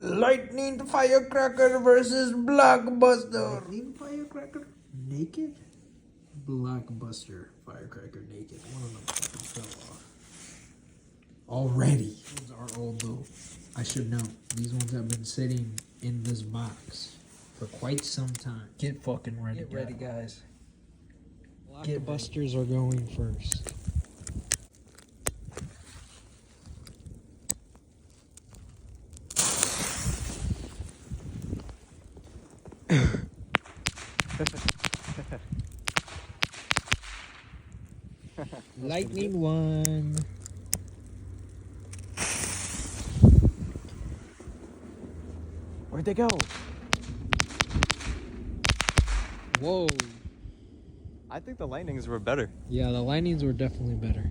Lightning Firecracker versus Blockbuster. Lightning Firecracker naked? Blockbuster Firecracker naked. One of them fucking fell off. Already. These ones are old though. I should know. These ones have been sitting in this box for quite some time. Get fucking ready. Get ready, guys. Blockbusters are going first. Lightning one. Where'd they go? Whoa. I think the lightnings were better. Yeah, the lightnings were definitely better.